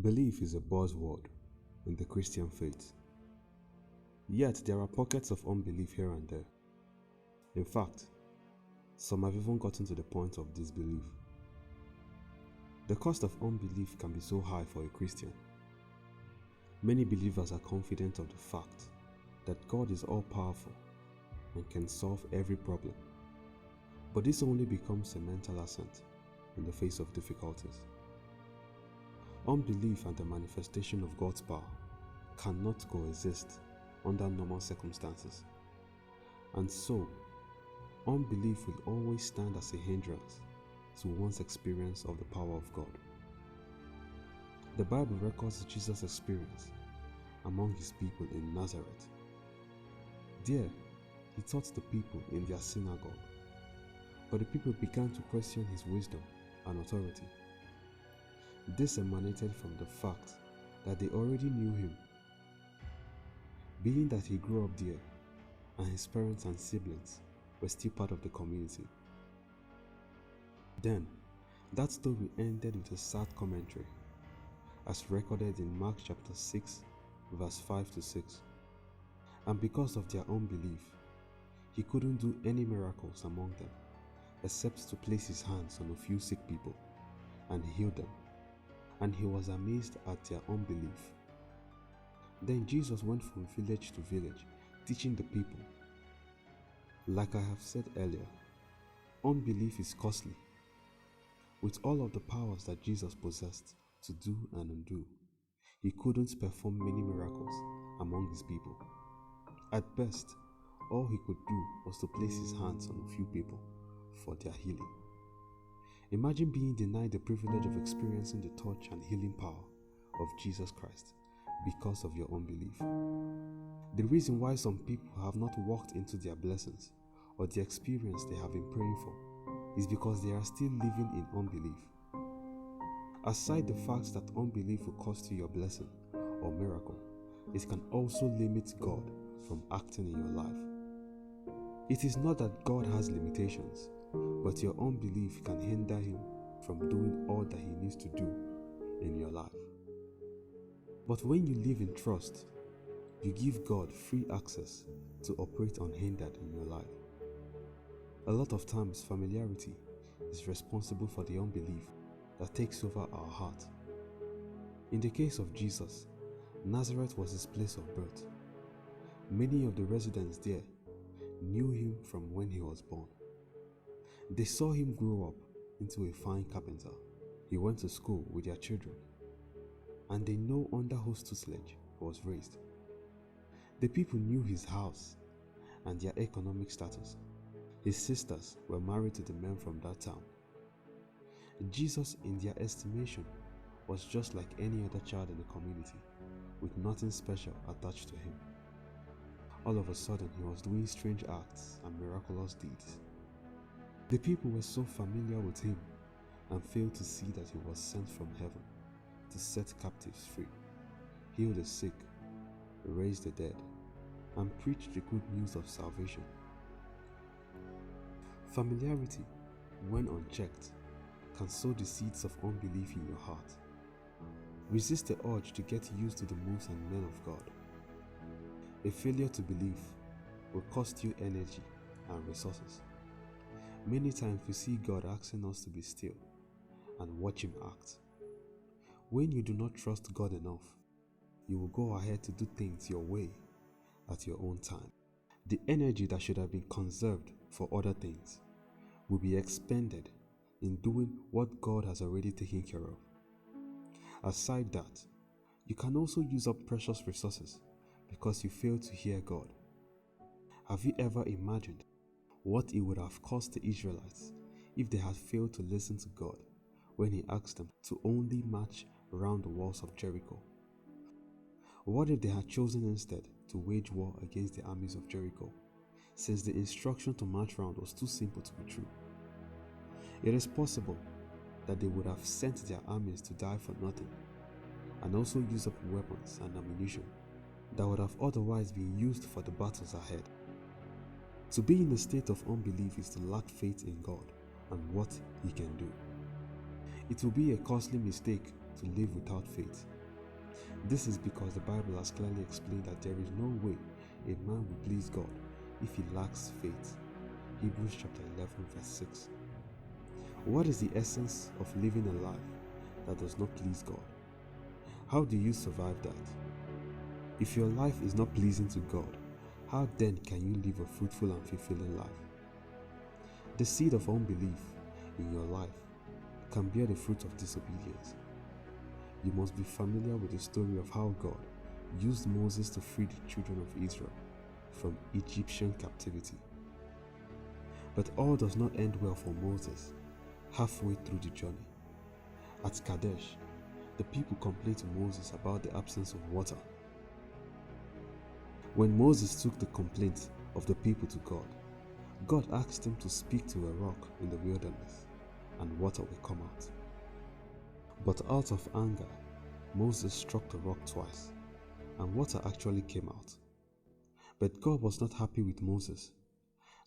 Belief is a buzzword in the Christian faith. Yet there are pockets of unbelief here and there. In fact, some have even gotten to the point of disbelief. The cost of unbelief can be so high for a Christian. Many believers are confident of the fact that God is all-powerful and can solve every problem. But this only becomes a mental assent in the face of difficulties. Unbelief and the manifestation of God's power cannot coexist under normal circumstances. And so, unbelief will always stand as a hindrance to one's experience of the power of God. The Bible records Jesus' experience among his people in Nazareth. There, he taught the people in their synagogue, but the people began to question his wisdom and authority. This emanated from the fact that they already knew him, being that he grew up there and his parents and siblings were still part of the community. Then, that story ended with a sad commentary, as recorded in Mark chapter 6, verse 5 to 6. And because of their unbelief, he couldn't do any miracles among them, except to place his hands on a few sick people and heal them. And he was amazed at their unbelief. Then Jesus went from village to village, teaching the people. Like I have said earlier, unbelief is costly. With all of the powers that Jesus possessed to do and undo, he couldn't perform many miracles among his people. At best, all he could do was to place his hands on a few people for their healing. Imagine being denied the privilege of experiencing the touch and healing power of Jesus Christ because of your unbelief. The reason why some people have not walked into their blessings or the experience they have been praying for is because they are still living in unbelief. Aside the fact that unbelief will cost you your blessing or miracle, it can also limit God from acting in your life. It is not that God has limitations, but your unbelief can hinder him from doing all that he needs to do in your life. But when you live in trust, you give God free access to operate unhindered in your life. A lot of times, familiarity is responsible for the unbelief that takes over our heart. In the case of Jesus, Nazareth was his place of birth. Many of the residents there knew him from when he was born. They saw him grow up into a fine carpenter. He went to school with their children, and they know under whose tutelage he was raised. The people knew his house and their economic status. His sisters were married to the men from that town. Jesus, in their estimation, was just like any other child in the community, with nothing special attached to him. All of a sudden, he was doing strange acts and miraculous deeds. The people were so familiar with him and failed to see that he was sent from heaven to set captives free, heal the sick, raise the dead, and preach the good news of salvation. Familiarity, when unchecked, can sow the seeds of unbelief in your heart. Resist the urge to get used to the moves and men of God. A failure to believe will cost you energy and resources. Many times we see God asking us to be still and watch him act. When you do not trust God enough, you will go ahead to do things your way at your own time. The energy that should have been conserved for other things will be expended in doing what God has already taken care of. Aside that, you can also use up precious resources because you failed to hear God. Have you ever imagined what it would have cost the Israelites if they had failed to listen to God when he asked them to only march around the walls of Jericho? What if they had chosen instead to wage war against the armies of Jericho, since the instruction to march around was too simple to be true? It is possible that they would have sent their armies to die for nothing, and also use up weapons and ammunition that would have otherwise been used for the battles ahead. To be in a state of unbelief is to lack faith in God and what he can do. It will be a costly mistake to live without faith This is because the Bible has clearly explained that there is no way a man will please God if he lacks faith. Hebrews chapter 11 verse 6. What is the essence of living a life that does not please God? How do you survive that? If your life is not pleasing to God, how then can you live a fruitful and fulfilling life? The seed of unbelief in your life can bear the fruit of disobedience. You must be familiar with the story of how God used Moses to free the children of Israel from Egyptian captivity. But all does not end well for Moses halfway through the journey. At Kadesh, the people complained to Moses about the absence of water. When Moses took the complaint of the people to God, God asked him to speak to a rock in the wilderness, and water will come out. But out of anger, Moses struck the rock twice, and water actually came out. But God was not happy with Moses.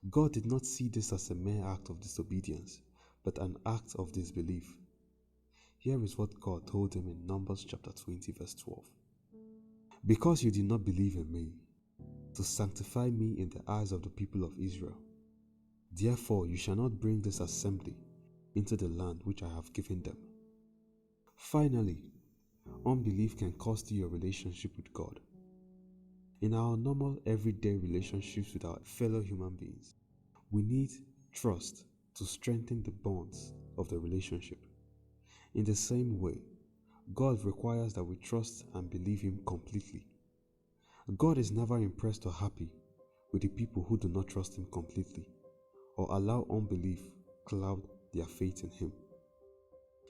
God did not see this as a mere act of disobedience, but an act of disbelief. Here is what God told him in Numbers chapter 20 verse 12. Because you did not believe in me, to sanctify me in the eyes of the people of Israel, therefore you shall not bring this assembly into the land which I have given them. Finally, unbelief can cost you your relationship with God. In our normal everyday relationships with our fellow human beings, we need trust to strengthen the bonds of the relationship. In the same way, God requires that we trust and believe Him completely. God is never impressed or happy with the people who do not trust Him completely or allow unbelief cloud their faith in Him.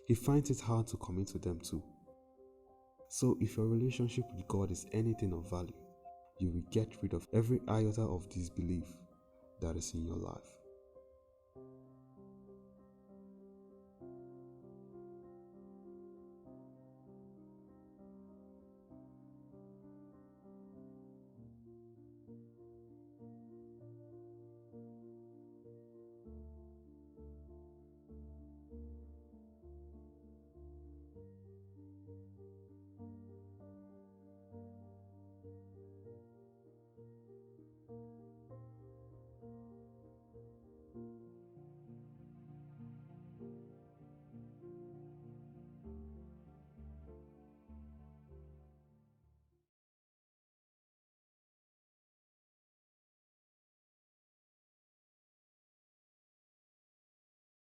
He finds it hard to commit to them too. So if your relationship with God is anything of value, you will get rid of every iota of disbelief that is in your life.